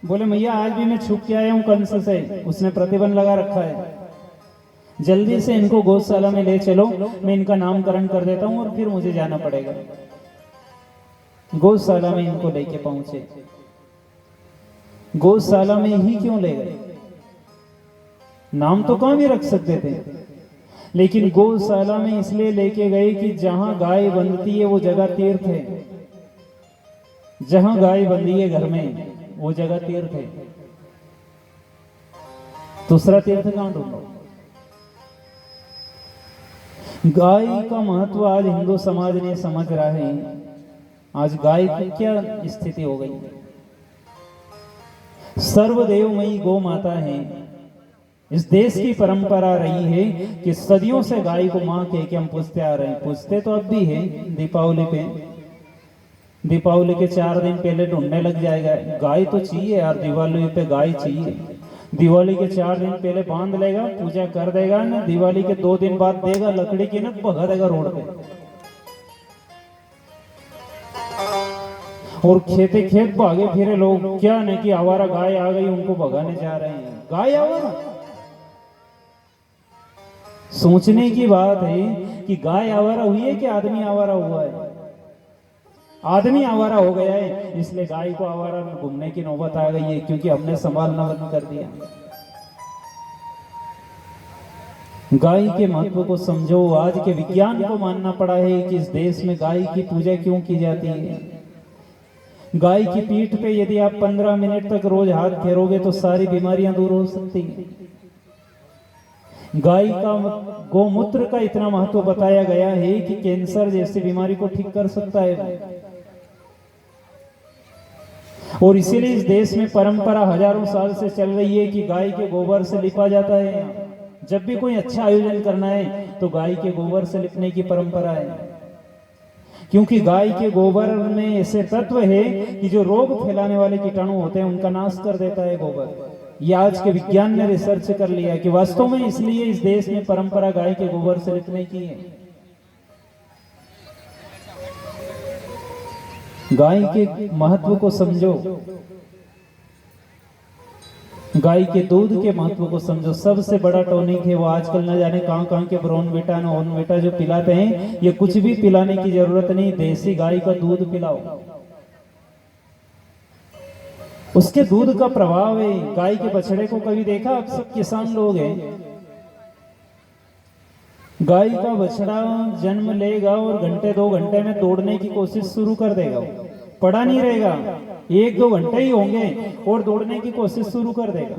बोले मैया आज भी मैं छुप के आया हूं कंस से, उसने प्रतिबंध लगा रखा है। जल्दी से इनको गौशाला में ले चलो, मैं इनका नामकरण कर देता हूं और फिर मुझे जाना पड़ेगा। गौशाला में इनको लेके पहुंचे। गौशाला में ही क्यों ले गए? नाम तो कहां भी रख सकते थे, लेकिन गौशाला में इसलिए लेके गए कि जहां गाय बंधती है वो जगह तीर्थ है। जहां गाय बंधी है घर में वो जगह तीर्थ है। दूसरा तीर्थ कहां ढूंढो? गाय का महत्व आज हिंदू समाज ने समझ रहा है। आज गाय की क्या स्थिति हो गई? सर्वदेवमयी गौ माता है। इस देश की परंपरा रही है कि सदियों से गाय को मां कह के हम पूजते आ रहे हैं। पूजते तो अब भी है। दीपावली पे, दीपावली के 4 दिन पहले ढूंढने लग जाएगा। गाय तो चाहिए यार, दिवाली पे गाय चाहिए। दिवाली के 4 दिन पहले बांध लेगा, पूजा कर देगा ना, दिवाली के 2 दिन बाद देगा लकड़ी की ना, भगा देगा रोड पे। और खेते खेत भागे फिरे लोग, क्या नहीं कि आवारा गाय आ गई उनको भगाने जा रहे हैं। गाय आवारा? सोचने की बात है कि गाय आवारा हुई है कि आदमी आवारा हुआ है। आदमी आवारा हो गया है, इसलिए गाय को आवारा घूमने की नौबत आ गई है, क्योंकि हमने संभालना बंद कर दिया। गाय के महत्व को समझो। आज के विज्ञान को मानना पड़ा है कि इस देश में गाय की पूजा क्यों की जाती है। गाय की पीठ पे यदि आप 15 मिनट तक रोज हाथ फेरोगे तो सारी बीमारियां दूर हो सकती हैं। गाय का गोमूत्र का इतना महत्व बताया गया है कि कैंसर जैसी बीमारी को ठीक कर सकता है। और इसीलिए इस देश में परंपरा हजारों साल से चल रही है कि गाय के गोबर से लिपा जाता है। जब भी कोई अच्छा आयोजन करना है तो गाय के गोबर से लिपने की परंपरा है, क्योंकि गाय के गोबर में ऐसे तत्व है कि जो रोग फैलाने वाले कीटाणु होते हैं उनका नाश कर देता है गोबर। ये आज के विज्ञान ने रिसर्च कर लिया कि वास्तव में इसलिए इस देश में परंपरा गाय के गोबर से लिपने की है। गाय के महत्व को समझो, गाय के दूध के महत्व को समझो। सबसे बड़ा टॉनिक है वो। आजकल न जाने कहां कहां के ब्रोनविटा नॉनविटा जो पिलाते हैं, ये कुछ भी पिलाने की जरूरत नहीं। देसी गाय का दूध पिलाओ, उसके दूध का प्रभाव है। गाय के बछड़े को कभी देखा? आप सब किसान लोग हैं। गाय का बछड़ा जन्म लेगा और घंटे 2 घंटे में दौड़ने की कोशिश शुरू कर देगा। पड़ा नहीं रहेगा, 1-2 घंटे ही होंगे और दौड़ने की कोशिश शुरू कर देगा,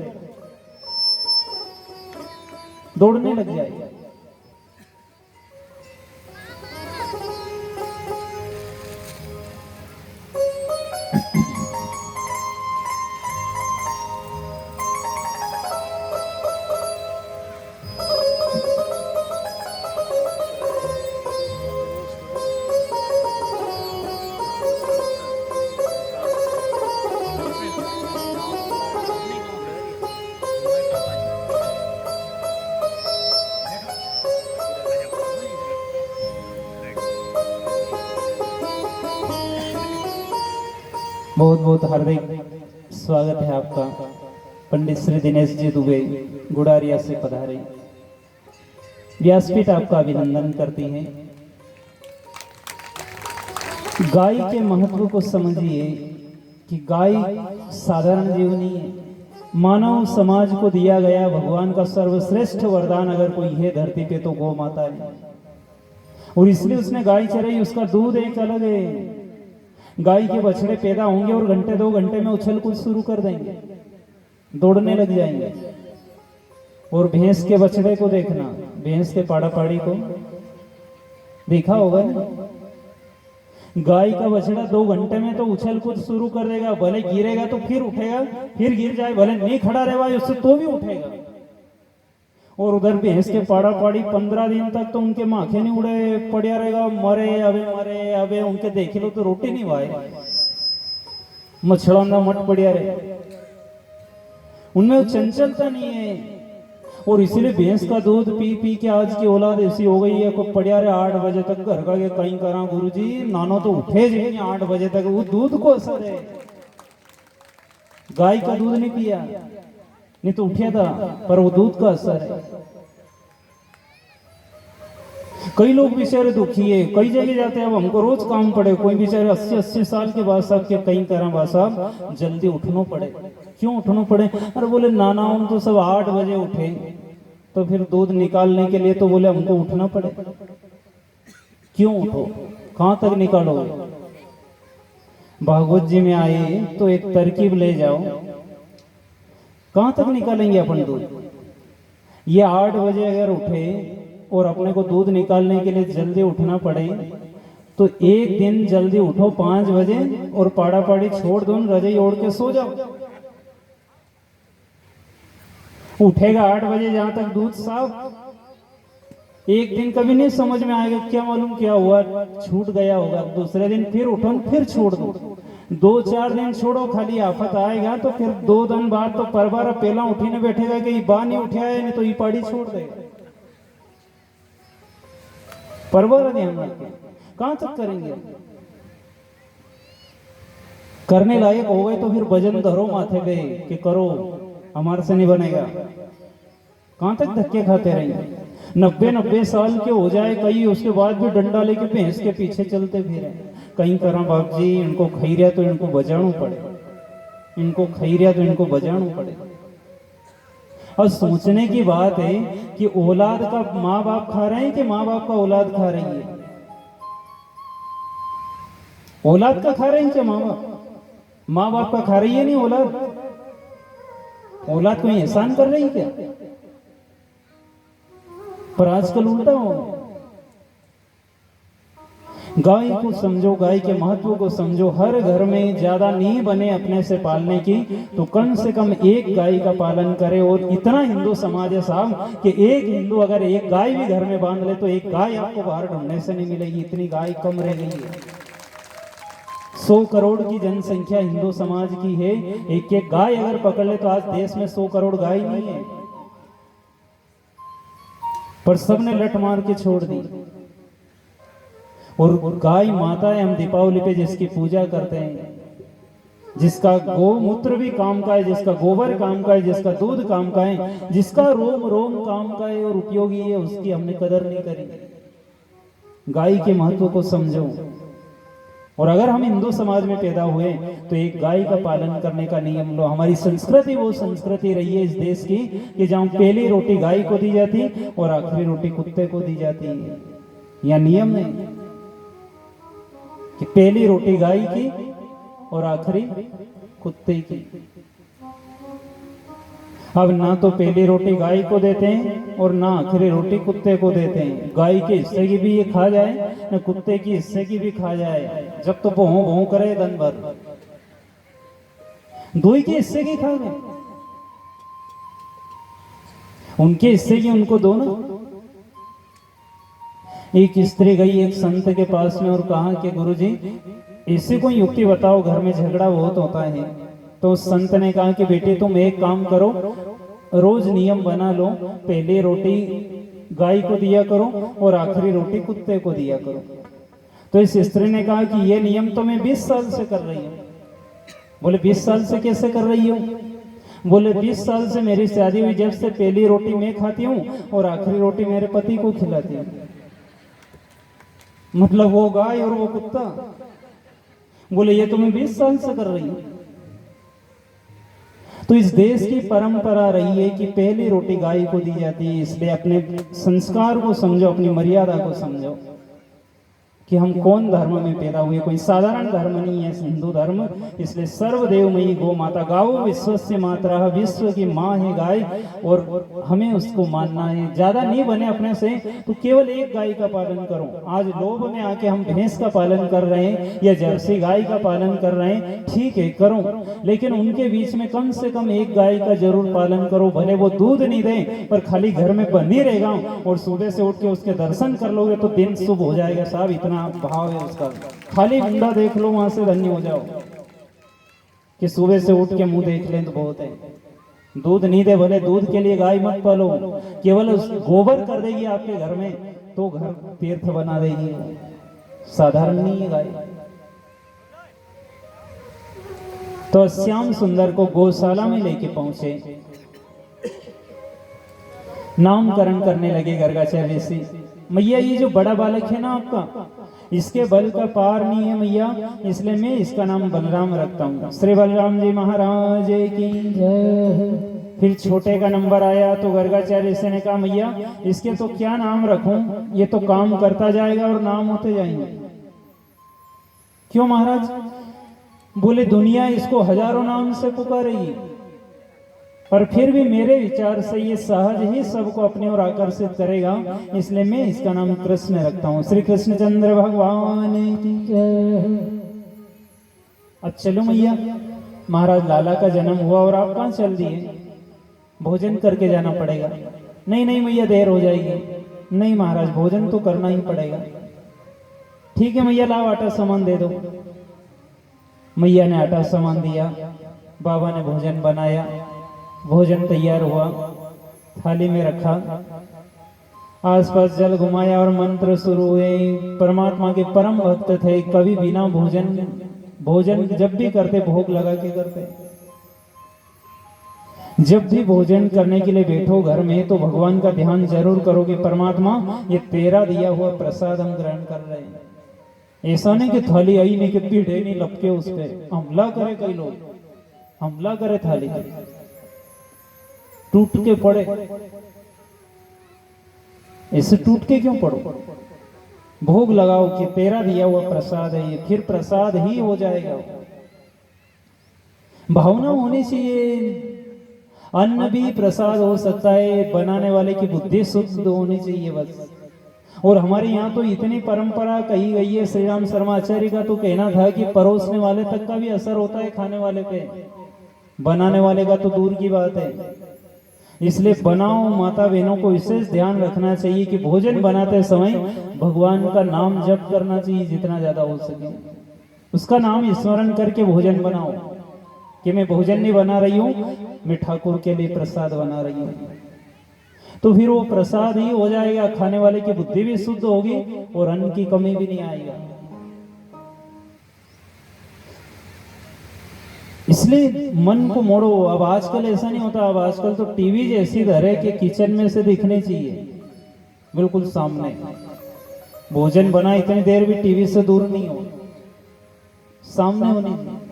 दौड़ने लग जाएगा। बहुत बहुत हार्दिक स्वागत है आपका। पंडित श्री दिनेश जी दुबे गुड़ारिया से पधारे। व्यासपीठ आपका अभिनंदन करती है। गाय के महत्व को समझिए कि गाय साधारण जीव नहीं है। मानव समाज को दिया गया भगवान का सर्वश्रेष्ठ वरदान अगर कोई है धरती पे तो गौ माता है, और इसलिए उसने गाय चराई। उसका दूध एक अलग है। गाय के बछड़े पैदा होंगे और घंटे 2 घंटे में उछल कूद शुरू कर देंगे, दौड़ने लग जाएंगे। और भैंस के बछड़े को देखना, भैंस के पाड़ा पाड़ी को देखा होगा ना। गाय का बछड़ा 2 घंटे में तो उछल कूद शुरू कर देगा। भले गिरेगा तो फिर उठेगा, फिर गिर जाए, भले नहीं खड़ा रहेगा उससे तो भी उठेगा। और उधर भैंस के पाड़ा पाड़ी 15 दिन तक तो उनके माथे नहीं उड़े पड़िया रहेगा। मरे अबे उनके देख लो तो रोटी नहीं वाए, मछड़ा मट पड़िया रहे, उनमें चंचलता नहीं है। और इसीलिए भैंस का दूध पी पी के आज की औलाद ऐसी हो गई है। को पड़िया रहे 8 बजे तक घर का के कहीं करा गुरुजी, नानो तो उठे जी 8 बजे तक। वो दूध को असर है, गाय का दूध नहीं पिया नहीं तो उठा था, पर वो दूध का असर है। कई लोग बेचारे दुखी है, कई जगह जाते हैं। अब हमको रोज काम पड़े, कोई बेचारे 80-80 साल के बाद साहब के कहीं तरह बाद साहब जल्दी उठना पड़े। क्यों उठना पड़े? अरे बोले नाना हम तो सब 8 बजे उठे, तो फिर दूध निकालने के लिए तो बोले हमको उठना पड़े। क्यों उठो? कहां तक निकालो? भागवत जी में आए तो एक तरकीब ले जाओ, कहां तक निकालेंगे अपन दूध? ये 8 बजे अगर उठे और अपने को दूध निकालने के लिए जल्दी उठना पड़े तो एक दिन जल्दी उठो 5 बजे और पाड़ा पाड़ी छोड़ दो, रजाई ओढ़ के सो जाओ। उठेगा 8 बजे जहां तक दूध साफ। एक दिन कभी नहीं समझ में आएगा, क्या मालूम क्या हुआ, छूट गया होगा। दूसरे दिन फिर उठो फिर छोड़ दो। 2-4 दिन छोड़ो, खाली आफत आएगा तो फिर 2 दिन बाद तो परबारा पहला उठीने बैठेगा कि बा नहीं उठा है, नहीं तो ये पाड़ी छोड़ देगा। परबारा ध्यान रखें, कहां तक करेंगे? करने लायक हो गए तो फिर वजन धरो माथे पे कि करो, हमारे से नहीं बनेगा। कहां तक धक्के खाते रहेंगे? 90-90 साल के हो जाए कई, उसके बाद भी डंडा लेके भैंस के पीछे चलते फिरे। कहीं करा बाप जी इनको खैरिया तो इनको बजाणु पड़े, इनको खैरिया तो इनको बजाणु पड़े। और सोचने की बात है कि औलाद का माँ बाप खा रहे हैं कि माँ बाप का औलाद खा रही है? औलाद का खा रहे हैं क्या माँ बाप? माँ बाप का खा रही है नहीं औलाद? औलाद कोई एहसान कर रही है क्या? पर आजकल उल्टा हो। गाय को समझो, गाय के महत्व को समझो। हर घर में ज्यादा नहीं बने अपने से पालने की तो कम से कम एक गाय का पालन करे। और इतना हिंदू समाज है साहब कि एक हिंदू अगर एक गाय भी घर में बांध ले तो एक गाय आपको बाहर ढूंढने से नहीं मिलेगी, इतनी गाय कम रह गई है। 100 करोड़ की जनसंख्या हिंदू समाज की है, एक एक गाय अगर पकड़ ले तो आज देश में 100 करोड़ गाय नहीं है, पर सबने लट मार के छोड़ दी। और गाय माता है, हम दीपावली पे जिसकी पूजा करते हैं, जिसका गोमूत्र भी काम का है, जिसका गोबर काम का है, जिसका दूध काम का है, जिसका रोम रोम काम का है और उपयोगी है, उसकी हमने कदर नहीं करी। गाय के महत्व को समझो। और अगर हम हिंदू समाज में पैदा हुए तो एक गाय का पालन करने का नियम लो। हमारी संस्कृति वो संस्कृति रही है इस देश की कि जहां पहली रोटी गाय को दी जाती और आखिरी रोटी कुत्ते को दी जाती है। यह नियम है कि पहली रोटी गाय की और आखिरी कुत्ते की। अब ना तो पहली रोटी गाय को देते हैं और ना आखिरी रोटी कुत्ते को देते हैं। गाय के हिस्से की भी ये खा जाए ना कुत्ते की हिस्से की भी खा जाए, जब तो भों भों करे दिन भर। दो ही के हिस्से की खा गए, उनके हिस्से की उनको दो ना। एक स्त्री गई एक संत के पास में और कहा कि गुरुजी इससे कोई युक्ति बताओ, घर में झगड़ा बहुत होता है। तो संत ने कहा कि बेटे तुम एक काम करो, रोज नियम बना लो, पहली रोटी गाय को दिया करो और आखिरी रोटी कुत्ते को दिया करो। तो इस स्त्री ने कहा कि यह नियम तो मैं 20 साल से कर रही हूँ। बोले 20 साल से कैसे कर रही हो? बोले 20 साल से मेरी शादी हुई, जब से पहली रोटी मैं खाती हूँ और आखिरी रोटी मेरे पति को खिलाती हूँ। मतलब वो गाय और वो कुत्ता। बोले ये तो मैं 20 साल से कर रही हूं। तो इस देश की परंपरा रही है कि पहली रोटी गाय को दी जाती है। इसलिए अपने संस्कार को समझो, अपनी मर्यादा को समझो कि हम कौन धर्म में पैदा हुए। कोई साधारण धर्म नहीं है हिंदू धर्म। इसलिए सर्वदेवमयी गौ माता, गाओ विश्वस्य मातरः, विश्व की माँ है गाय और हमें उसको मानना है। ज्यादा नहीं बने अपने से तो केवल एक गाय का पालन करो। आज लोभ में आके हम भैंस का पालन कर रहे हैं या जर्सी गाय का पालन कर रहे हैं, ठीक है करो, लेकिन उनके बीच में कम से कम एक गाय का जरूर पालन करो। भले वो दूध नहीं दे पर खाली घर में बनी रहेगा और सुबह से उठ के उसके दर्शन कर लोगे तो दिन शुभ हो जाएगा साहब। इतना भाव है उसका। खाली मुंडा देख लो वहां से धन्य हो जाओ कि सुबह से उठ के मुंह देख लें तो बहुत है। दूध नहीं दे भले दूध के लिए गाय मत पालो, केवल उस गोबर कर देगी आपके घर में तो घर तीर्थ बना देगी। साधारण नहीं है गाय। तो श्याम सुंदर को गौशाला में लेके पहुंचे, नामकरण करने लगे गर्गाचार्य से। मैया ये जो बड़ा बालक है ना आपका, इसके बल का पार नहीं है मैया, इसलिए मैं इसका नाम बलराम रखता हूँ। श्री बलराम जी महाराज की जय। फिर छोटे का नंबर आया तो गर्गाचार्य से ने कहा मैया इसके तो क्या नाम रखूं, ये तो काम करता जाएगा और नाम होते जाएंगे। क्यों महाराज? बोले दुनिया इसको हजारों नाम से पुकारेगी, पर फिर भी मेरे विचार से ये सहज ही सबको अपनी ओर आकर्षित करेगा, इसलिए मैं इसका नाम कृष्ण रखता हूँ। श्री कृष्णचंद्र भगवान की जय। अब चलो मैया, महाराज लाला का जन्म हुआ और आप कहाँ चल दिए? भोजन करके जाना पड़ेगा। नहीं नहीं मैया देर हो जाएगी। नहीं महाराज भोजन तो करना ही पड़ेगा। ठीक है मैया लाओ आटा सामान दे दो। मैया ने आटा सामान दिया, बाबा ने भोजन बनाया, भोजन तैयार हुआ, थाली में रखा, आसपास जल घुमाया और मंत्र शुरू हुए। परमात्मा के परम भक्त थे, कभी बिना भोजन जब भी करते भोग लगा के करते। जब भी भोजन करने के लिए बैठो घर में तो भगवान का ध्यान जरूर करो कि परमात्मा ये तेरा दिया हुआ प्रसाद हम ग्रहण कर रहे हैं। ऐसा नहीं कि थाली आई नहीं कि पीढ़े नहीं लपके उस पर हमला करे, कई लोग हमला करे थाली पे। टूट के पड़े, ऐसे टूट के क्यों पड़ो? भोग लगाओ कि तेरा दिया हुआ प्रसाद है ये, फिर प्रसाद ही हो जाएगा। भावना होनी चाहिए। अन्न भी प्रसाद हो सकता है, बनाने वाले की बुद्धि शुद्ध होनी चाहिए बस। और हमारे यहाँ तो इतनी परंपरा कही गई है, श्री राम शर्मा आचार्य का तो कहना था कि परोसने वाले तक का भी असर होता है खाने वाले पे, बनाने वाले का तो दूर की बात है। इसलिए बनाओ, माता बहनों को विशेष ध्यान रखना चाहिए कि भोजन बनाते समय भगवान का नाम जप करना चाहिए जितना ज्यादा हो सके। उसका नाम स्मरण करके भोजन बनाओ कि मैं भोजन नहीं बना रही हूँ, मैं ठाकुर के लिए प्रसाद बना रही हूँ। तो फिर वो प्रसाद ही हो जाएगा, खाने वाले की बुद्धि भी शुद्ध होगी और अन्न की कमी भी नहीं आएगा। इसलिए मन को मोड़ो। अब आजकल ऐसा नहीं होता, अब आजकल तो टीवी जैसी धरे कि किचन में से दिखनी चाहिए, बिल्कुल सामने भोजन बना, इतनी देर भी टीवी से दूर नहीं हो, सामने होनी चाहिए।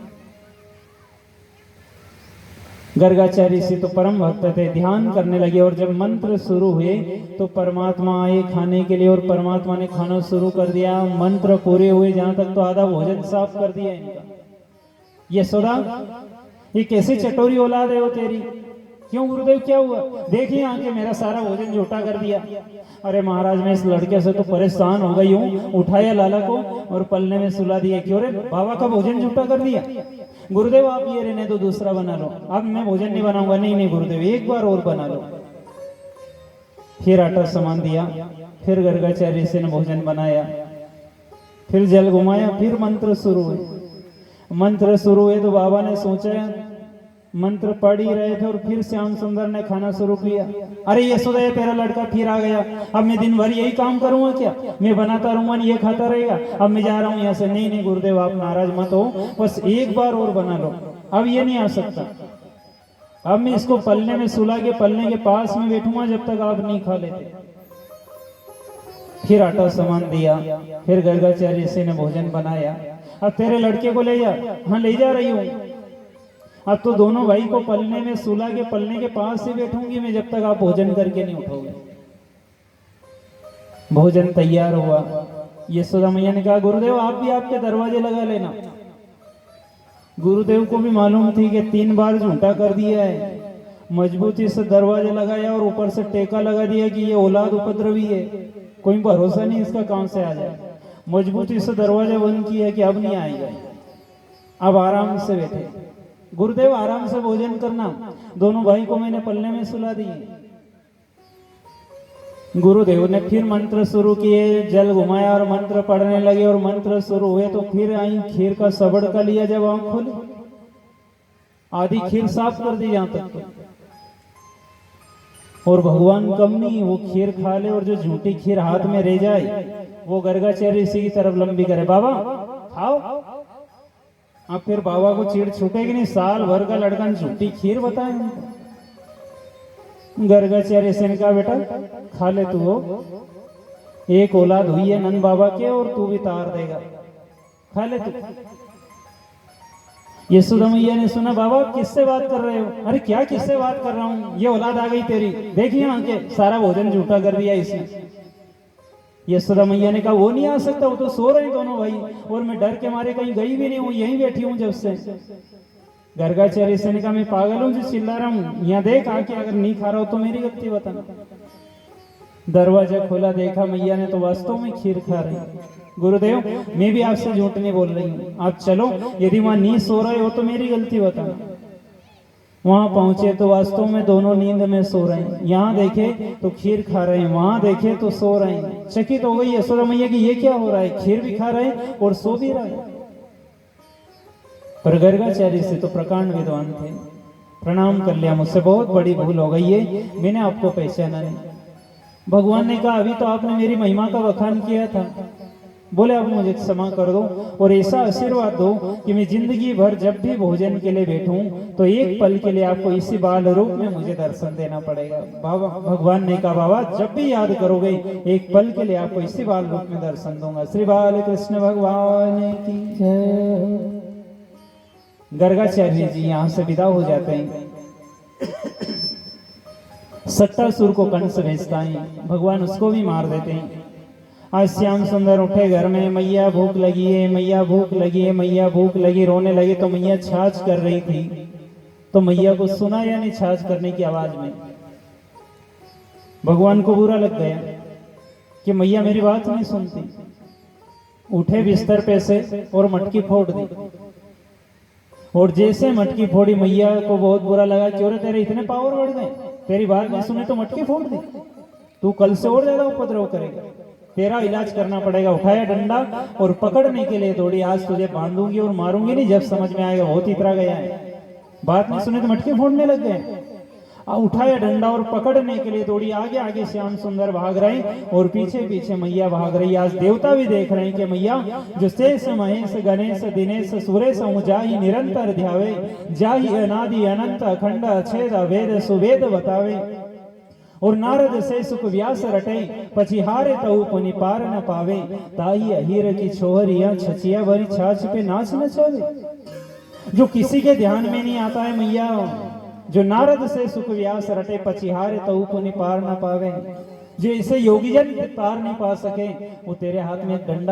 गर्गाचार्य से तो परम भक्त थे, ध्यान करने लगे और जब मंत्र शुरू हुए तो परमात्मा आए खाने के लिए और परमात्मा ने खाना शुरू कर दिया। मंत्र पूरे हुए जहां तक तो आधा भोजन साफ कर दिया इनका। यशोदा, ये कैसी चटोरी औलाद है वो तेरी? क्यों गुरुदेव, क्या हुआ? देखिए आके मेरा सारा भोजन झूठा कर दिया। अरे महाराज, मैं इस लड़के से तो परेशान हो गई हूँ। उठाया लाला को और पलने में सुला दिया। क्यों रे, बाबा का भोजन झूठा कर दिया? गुरुदेव आप ये रहने दो, दूसरा बना लो। अब मैं भोजन नहीं बनाऊंगा। नहीं नहीं गुरुदेव, एक बार और बना लो। फिर आटा सामान दिया, फिर गर्गाचार्य से ने भोजन बनाया, फिर जल घुमाया, फिर मंत्र शुरू हुए। मंत्र शुरू हुए तो बाबा ने सोचा, मंत्र पढ़ ही रहे थे और फिर श्याम सुंदर ने खाना शुरू किया। अरे यशोदा, तेरा लड़का फिर आ गया। अब मैं दिन भर यही काम करूंगा क्या? मैं बनाता रहूंगा, ये खाता रहेगा। अब मैं जा रहा हूं यहाँ से। नहीं नहीं गुरुदेव, आप नाराज मत हो, बस एक बार और बना लो। अब ये नहीं आ सकता। अब मैं इसको पलने में सुला के पलने के पास में बैठूंगा जब तक आप नहीं खा लेते। फिर आटा सामान दिया, फिर गर्गाचार्य से ने भोजन बनाया। अब तेरे लड़के को ले जा। हाँ ले जा रही हूँ। अब तो दोनों भाई को पलने में सुला के पलने के पास ही बैठूंगी मैं जब तक आप भोजन करके नहीं उठोगे। भोजन तैयार हुआ। यशोदा मैया ने कहा, गुरुदेव आप भी आपके दरवाजे लगा लेना। गुरुदेव को भी मालूम थी कि 3 बार झूठा कर दिया है, मजबूती से दरवाजे लगाया और ऊपर से टेका लगा दिया कि ये औलाद उपद्रवी है, कोई भरोसा नहीं इसका कहां से आ जाए। मजबूती से दरवाजा बंद किया कि अब नहीं आएगा। अब आराम से बैठे। गुरुदेव आराम से भोजन करना। दोनों भाई को मैंने पल्ले में सुला दिए। गुरुदेव ने फिर मंत्र शुरू किए, जल घुमाया और मंत्र पढ़ने लगे और मंत्र शुरू हुए तो फिर आई खीर का सबड़ का लिया। जब आंख खोली आधी खीर साफ कर दी जहां तक। और भगवान कम नहीं, वो खीर खा ले और जो झूठी खीर हाथ में रह जाए वो गर्गाचार्य इसी की तरफ लंबी करे, बाबा खाओ। अब फिर बाबा को चिढ़ छूटेगी नहीं, साल भर का लड़का झूठी खीर बताए। गर्गाचार्य से ने कहा, बेटा खा ले तू, हो एक औलाद हुई है नंद बाबा के और तू भी तार देगा, खा ले तू। यशोदा मैया ने सुना, बाबा किससे बात कर रहे हो? अरे क्या किससे बात कर रहा हूँ, ये औलाद आ गई तेरी, देखिए आके सारा भोजन झूठा कर दिया इसने। यशोदा मैया ने कहा, वो नहीं आ सकता, वो तो सो रहे दोनों भाई और मैं डर के मारे कहीं गई भी नहीं हूँ, यहीं बैठी हूँ जब से। गर्गाचार्य से ने कहा, मैं पागल हूँ जो चिल्ला रहा हूँ, यहाँ देख आके, अगर नहीं खा रहा हो तो मेरी गलती बताना। दरवाजा खोला, देखा मैया ने तो वास्तव में खीर खा रही। गुरुदेव मैं भी आपसे झूठ नहीं बोल रही हूँ, आप चलो, यदि वहां नींद सो रहे हो तो मेरी गलती बताना। वहां पहुंचे तो वास्तव में दोनों नींद में सो रहे हैं। यहाँ देखे तो खीर खा रहे हैं, वहां देखे तो सो रहे हैं। चकित हो गई यशोदा मैया कि ये क्या हो रहा है, खीर भी खा रहे हैं और सो भी रहे हैं। पर गर्गाचार्य से तो प्रकांड विद्वान थे, प्रणाम कर लिया, मुझसे बहुत बड़ी भूल हो गई है, मैंने आपको पहचाना नहीं। भगवान ने कहा, अभी तो आपने मेरी महिमा का बखान किया था, बोले अब मुझे क्षमा कर दो और ऐसा आशीर्वाद दो कि मैं जिंदगी भर जब भी भोजन के लिए बैठूं तो एक पल के लिए आपको इसी बाल रूप में मुझे दर्शन देना पड़ेगा। बाबा भगवान ने कहा, बाबा जब भी याद करोगे एक पल के लिए आपको इसी बाल रूप में दर्शन दूंगा। श्री बाल कृष्ण भगवान की जय। गर्गाचार्य जी यहाँ से विदा हो जाते हैं। सट्टासुर को कंस भेजता है, भगवान उसको भी मार देते हैं। आज श्याम सुंदर उठे घर में, मैया भूख लगी है, मैया भूख लगी है, मैया भूख लगी, रोने लगे तो मैया छाछ कर रही थी। तो मैया को सुना या नहीं छाछ करने की आवाज में? भगवान को बुरा लग गया कि मैया मेरी बात नहीं सुनती। उठे बिस्तर पे से और मटकी फोड़ दी। और जैसे मटकी फोड़ी, मैया को बहुत बुरा लगा कि अरे तेरे इतने पावर बढ़ गए, तेरी बात नहीं सुने तो मटकी फोड़ दी, तू कल से और ज्यादा उपद्रव करेगा, तेरा इलाज करना पड़ेगा। उठाया डंडा और पकड़ने के लिए दौड़ी, आज तुझे बांधूंगी और मारूंगी नहीं, जब समझ में आएगा बहुत इतरा गया है। बात नहीं सुने तो मटकी फोड़ने लग गए। उठाया डंडा और पकड़ने के लिए दौड़ी। आगे आगे श्याम सुंदर भाग रहे और पीछे पीछे मैया भाग रही। आज देवता भी देख रहे हैं कि मैया जो शेष महेश गणेश दिनेश सुरेश जाहि निरंतर ध्यावे, जाहि अनादि अनंत अखंड अछेद वेद सुवेद बतावे। और नारद से सुख व्यास रटे, पछी हारे तऊ पुनि पार न पावे, ताही अहीर की छोहरिया छचिया भरी छाछ पे नाच नचावे। जो किसी के ध्यान में नहीं आता है मैया, जो नारद से सुख व्यास रटे, पचिहारे तऊ पुनि पार न पावे, जो इसे योगी जन पार नहीं पा सके, वो तेरे हाथ में डंडा